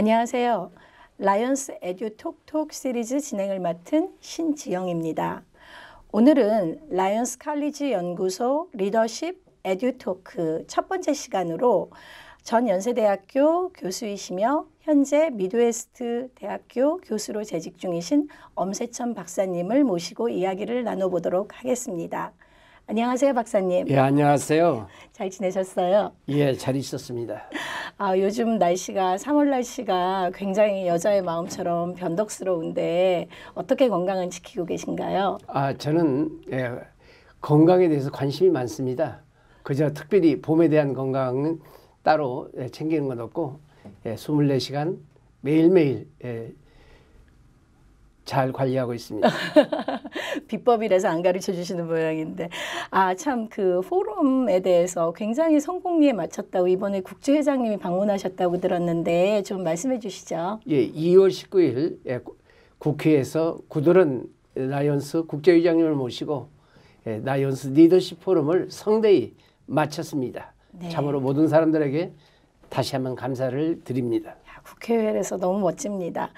안녕하세요. 라이언스 에듀톡톡 시리즈 진행을 맡은 신지영입니다. 오늘은 라이언스 칼리지 연구소 리더십 에듀토크 첫 번째 시간으로 전 연세대학교 교수이시며 현재 미드웨스트 대학교 교수로 재직 중이신 엄세천 박사님을 모시고 이야기를 나눠보도록 하겠습니다. 안녕하세요, 박사님. 예, 안녕하세요. 잘 지내셨어요? 예, 잘 있었습니다. 요즘 날씨가 3월 날씨가 굉장히 여자의 마음처럼 변덕스러운데 어떻게 건강을 지키고 계신가요? 저는 건강에 대해서 관심이 많습니다. 그저 특별히 몸에 대한 건강은 따로 챙기는 건 없고 24시간 매일매일 잘 관리하고 있습니다. 비법이라서 안 가르쳐 주시는 모양인데 참 그 포럼에 대해서 굉장히 성공리에 마쳤다고 이번에 국주회장님이 방문하셨다고 들었는데 좀 말씀해 주시죠. 예, 2월 19일 국회에서 구도른 라이언스 국제의장님을 모시고 라이언스 리더십 포럼을 성대히 마쳤습니다. 네. 참으로 모든 사람들에게 다시 한번 감사를 드립니다. 국회에서 너무 멋집니다.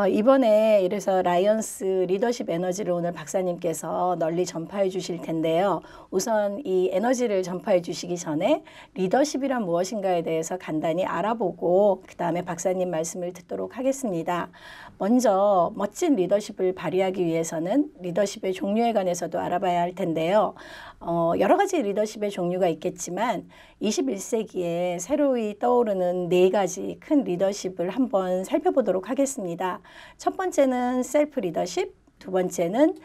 이번에 이래서 라이언스 리더십 에너지를 오늘 박사님께서 널리 전파해 주실 텐데요. 우선 이 에너지를 전파해 주시기 전에 리더십이란 무엇인가에 대해서 간단히 알아보고 그 다음에 박사님 말씀을 듣도록 하겠습니다. 먼저 멋진 리더십을 발휘하기 위해서는 리더십의 종류에 관해서도 알아봐야 할 텐데요. 여러 가지 리더십의 종류가 있겠지만 21세기에 새로이 떠오르는 4가지 큰 리더십을 한번 살펴보도록 하겠습니다. 첫 번째는 셀프 리더십, 두 번째는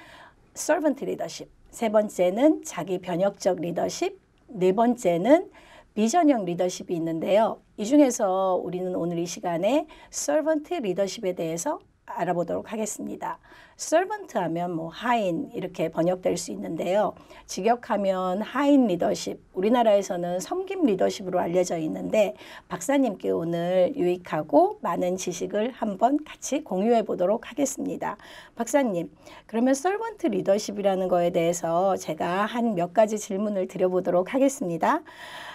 서번트 리더십, 세 번째는 자기 변혁적 리더십, 네 번째는 비전형 리더십이 있는데요. 이 중에서 우리는 오늘 이 시간에 서번트 리더십에 대해서 알아보도록 하겠습니다. 서번트 하면 하인 이렇게 번역될 수 있는데요. 직역하면 하인 리더십, 우리나라에서는 섬김 리더십으로 알려져 있는데 박사님께 오늘 유익하고 많은 지식을 한번 같이 공유해 보도록 하겠습니다. 박사님, 그러면 서번트 리더십이라는 거에 대해서 제가 한 몇 가지 질문을 드려보도록 하겠습니다.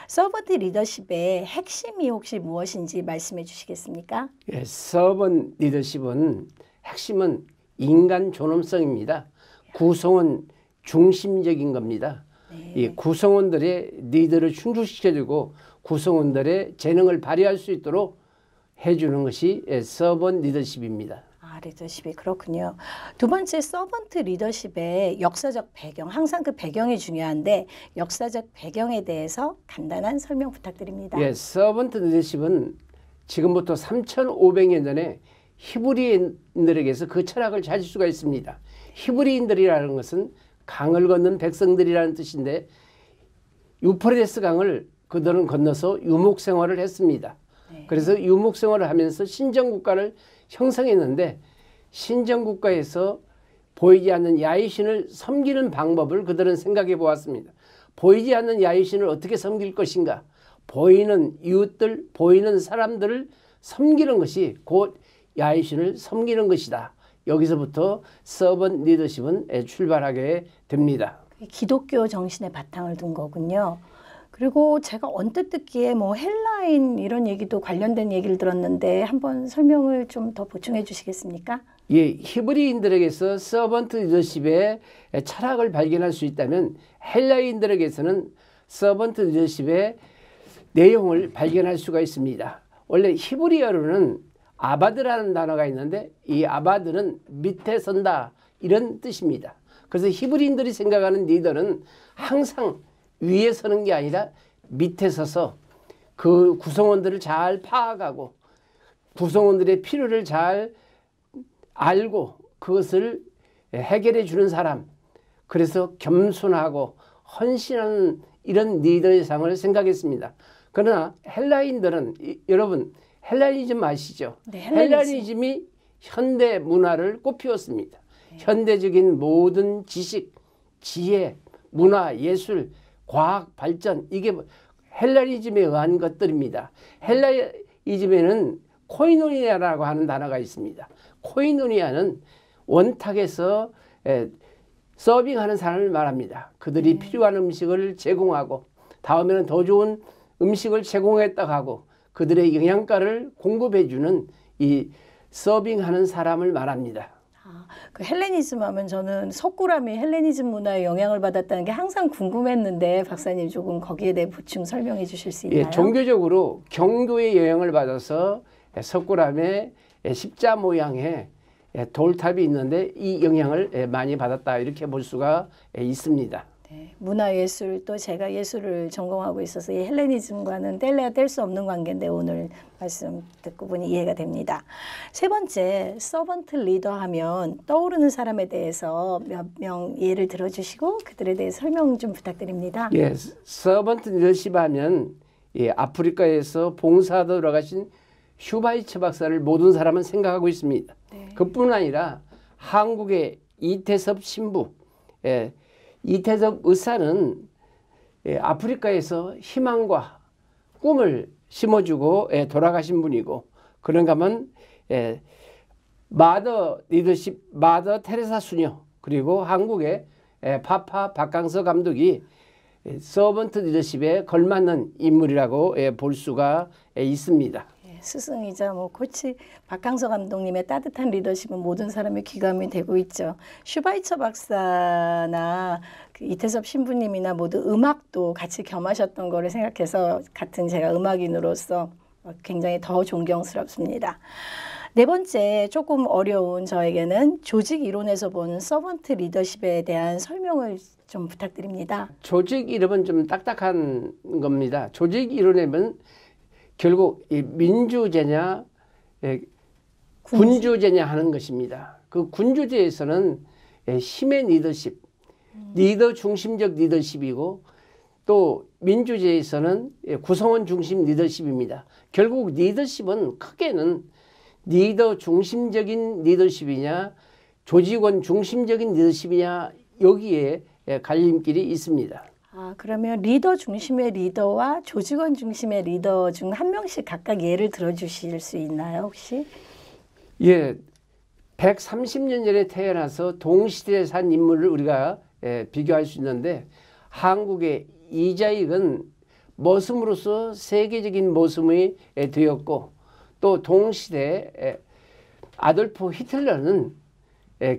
서번트 리더십의 핵심이 혹시 무엇인지 말씀해 주시겠습니까? 예, 서번 리더십은 핵심은 인간 존엄성입니다. 구성원 중심적인 겁니다. 네. 이 구성원들의 니드를 충족시켜주고 구성원들의 재능을 발휘할 수 있도록 해주는 것이 서번 리더십입니다. 리더십이 그렇군요. 두 번째 서번트 리더십의 역사적 배경, 항상 그 배경이 중요한데 역사적 배경에 대해서 간단한 설명 부탁드립니다. 예, 서번트 리더십은 지금부터 3,500년 전에 히브리인들에게서 그 철학을 찾을 수가 있습니다. 히브리인들이라는 것은 강을 건넌 백성들이라는 뜻인데 유프라테스 강을 그들은 건너서 유목 생활을 했습니다. 네. 그래서 유목 생활을 하면서 신정국가를 형성했는데 신정국가에서 보이지 않는 야훼신을 섬기는 방법을 그들은 생각해 보았습니다. 보이지 않는 야훼신을 어떻게 섬길 것인가? 보이는 이웃들, 보이는 사람들을 섬기는 것이 곧 야훼신을 섬기는 것이다. 여기서부터 서번 리더십은 출발하게 됩니다. 기독교 정신의 바탕을 둔 거군요. 그리고 제가 언뜻 듣기에 헬라인 이런 얘기도 관련된 얘기를 들었는데 한번 설명을 좀 더 보충해 주시겠습니까? 예, 히브리인들에게서 서번트 리더십의 철학을 발견할 수 있다면 헬라인들에게서는 서번트 리더십의 내용을 발견할 수가 있습니다. 원래 히브리어로는 아바드라는 단어가 있는데 이 아바드는 밑에 선다 이런 뜻입니다. 그래서 히브리인들이 생각하는 리더는 항상 위에 서는 게 아니라 밑에 서서 그 구성원들을 잘 파악하고 구성원들의 필요를 잘 알고 그것을 해결해 주는 사람, 그래서 겸손하고 헌신하는 이런 리더의 상을 생각했습니다. 그러나 헬라인들은 여러분 헬라니즘 아시죠? 네, 헬라니즘이 현대 문화를 꽃피웠습니다. 네. 현대적인 모든 지식, 지혜, 문화, 예술, 과학 발전 이게 헬라니즘에 의한 것들입니다. 헬라니즘에는 코이노니아라고 하는 단어가 있습니다. 코이노니아는 원탁에서 서빙하는 사람을 말합니다. 그들이 필요한 음식을 제공하고 다음에는 더 좋은 음식을 제공했다고 하고 그들의 영양가를 공급해주는 이 서빙하는 사람을 말합니다. 그 헬레니즘 하면 저는 석굴암이 헬레니즘 문화에 영향을 받았다는 게 항상 궁금했는데 박사님 조금 거기에 대해 보충 설명해 주실 수 있나요? 예, 종교적으로 경교의 영향을 받아서 석굴암에 십자 모양의 돌탑이 있는데 이 영향을 많이 받았다 이렇게 볼 수가 있습니다. 네, 문화예술 또 제가 예술을 전공하고 있어서 이 헬레니즘과는 뗄래야 뗄 수 없는 관계인데 오늘 말씀 듣고 보니 이해가 됩니다. 세 번째, 서번트 리더 하면 떠오르는 사람에 대해서 몇 명 예를 들어주시고 그들에 대해 설명 좀 부탁드립니다. 예, 서번트 리더십 하면 아프리카에서 봉사하러 돌아가신 슈바이처 박사를 모든 사람은 생각하고 있습니다. 네. 그뿐 아니라 한국의 이태섭 신부, 이태섭 의사는 아프리카에서 희망과 꿈을 심어주고 돌아가신 분이고, 그런가 하면 마더 리더십, 마더 테레사 수녀, 그리고 한국의 파파 박강서 감독이 서번트 리더십에 걸맞는 인물이라고 볼 수가 있습니다. 스승이자 코치 박강서 감독님의 따뜻한 리더십은 모든 사람의 귀감이 되고 있죠. 슈바이처 박사나 그 이태섭 신부님이나 모두 음악도 같이 겸하셨던 거를 생각해서 같은 제가 음악인으로서 굉장히 더 존경스럽습니다. 네 번째, 조금 어려운 저에게는 조직 이론에서 본 서번트 리더십에 대한 설명을 좀 부탁드립니다. 조직 이론은 좀 딱딱한 겁니다. 조직 이론에는 결국 이 민주제냐 군주제냐 하는 것입니다. 그 군주제에서는 힘의 리더십, 리더 중심적 리더십이고, 또 민주제에서는 구성원 중심 리더십입니다. 결국 리더십은 크게는 리더 중심적인 리더십이냐 조직원 중심적인 리더십이냐 여기에 갈림길이 있습니다. 그러면 리더 중심의 리더와 조직원 중심의 리더 중 한 명씩 각각 예를 들어주실 수 있나요, 혹시? 예, 130년 전에 태어나서 동시대에 산 인물을 우리가 비교할 수 있는데, 한국의 이자익은 머슴으로서 세계적인 머슴이 되었고, 또 동시대 아돌프 히틀러는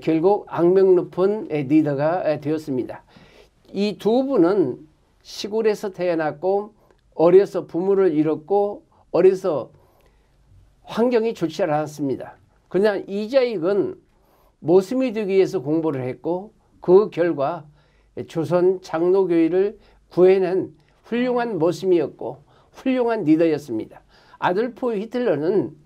결국 악명 높은 리더가 되었습니다. 이 두 분은 시골에서 태어났고 어려서 부모를 잃었고 어려서 환경이 좋지 않았습니다. 그냥 이자익은 모습이 되기 위해서 공부를 했고 그 결과 조선 장로교회를 구해낸 훌륭한 모습이었고 훌륭한 리더였습니다. 아돌프 히틀러는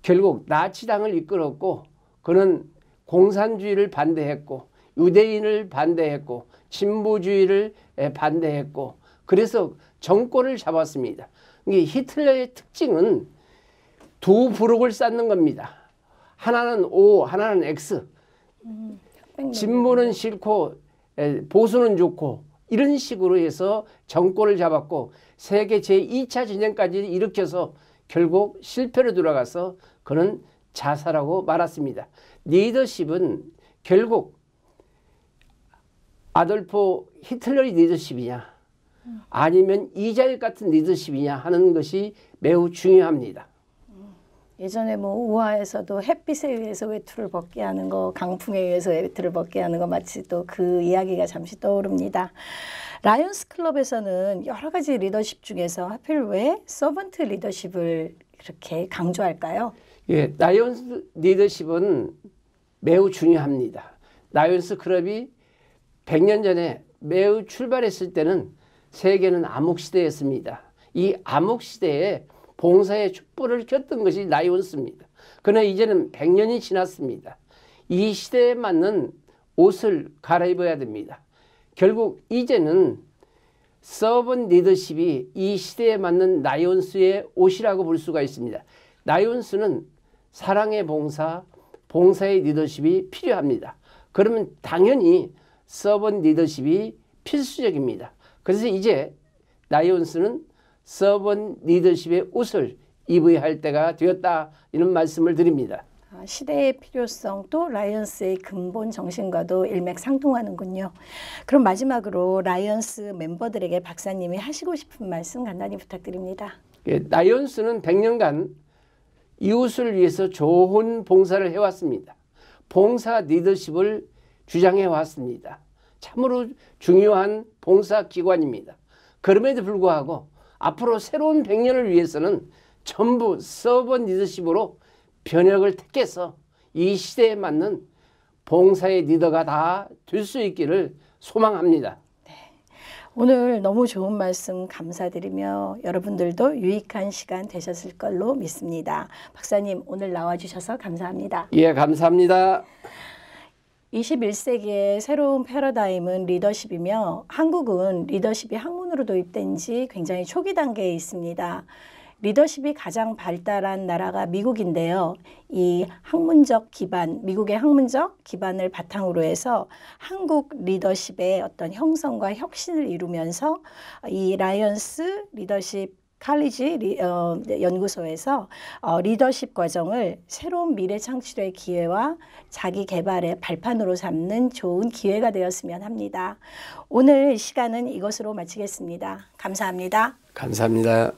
결국 나치당을 이끌었고 그는 공산주의를 반대했고 유대인을 반대했고 진보주의를 반대했고 그래서 정권을 잡았습니다. 히틀러의 특징은 두 부록을 쌓는 겁니다. 하나는 O, 하나는 X. 진보는 싫고 보수는 좋고 이런 식으로 해서 정권을 잡았고 세계 제2차 전쟁까지 일으켜서 결국 실패로 돌아가서 그는 자살하고 말았습니다. 리더십은 결국 아돌프 히틀러의 리더십이냐 아니면 이자익 같은 리더십이냐 하는 것이 매우 중요합니다. 예전에 우화에서도 햇빛에 의해서 외투를 벗게 하는 거, 강풍에 의해서 외투를 벗게 하는 거 마치 또 그 이야기가 잠시 떠오릅니다. 라이언스 클럽에서는 여러 가지 리더십 중에서 하필 왜 서번트 리더십을 이렇게 강조할까요? 예, 라이언스 리더십은 매우 중요합니다. 라이언스 클럽이 100년 전에 매우 출발했을 때는 세계는 암흑시대였습니다. 이 암흑시대에 봉사의 촛불을 켰던 것이 라이온스입니다. 그러나 이제는 100년이 지났습니다. 이 시대에 맞는 옷을 갈아입어야 됩니다. 결국 이제는 서번 리더십이 이 시대에 맞는 라이온스의 옷이라고 볼 수가 있습니다. 라이온스는 사랑의 봉사, 봉사의 리더십이 필요합니다. 그러면 당연히 서번 리더십이 필수적입니다. 그래서 이제 라이온스는 서번 리더십의 옷을 입어야 할 때가 되었다 이런 말씀을 드립니다. 시대의 필요성 또 라이언스의 근본 정신과도 일맥상통하는군요. 그럼 마지막으로 라이언스 멤버들에게 박사님이 하시고 싶은 말씀 간단히 부탁드립니다. 라이언스는 100년간 이웃을 위해서 좋은 봉사를 해왔습니다. 봉사 리더십을 주장해 왔습니다. 참으로 중요한 봉사 기관입니다. 그럼에도 불구하고 앞으로 새로운 100년을 위해서는 전부 서번 리더십으로 변혁을 택해서 이 시대에 맞는 봉사의 리더가 다 될 수 있기를 소망합니다. 오늘 너무 좋은 말씀 감사드리며 여러분들도 유익한 시간 되셨을 걸로 믿습니다. 박사님 오늘 나와주셔서 감사합니다. 예, 감사합니다. 21세기의 새로운 패러다임은 리더십이며 한국은 리더십이 학문으로 도입된 지 굉장히 초기 단계에 있습니다. 리더십이 가장 발달한 나라가 미국인데요. 이 학문적 기반, 미국의 학문적 기반을 바탕으로 해서 한국 리더십의 어떤 형성과 혁신을 이루면서 이 라이언스 리더십 칼리지 연구소에서 리더십 과정을 새로운 미래 창출의 기회와 자기 개발의 발판으로 삼는 좋은 기회가 되었으면 합니다. 오늘 시간은 이것으로 마치겠습니다. 감사합니다. 감사합니다.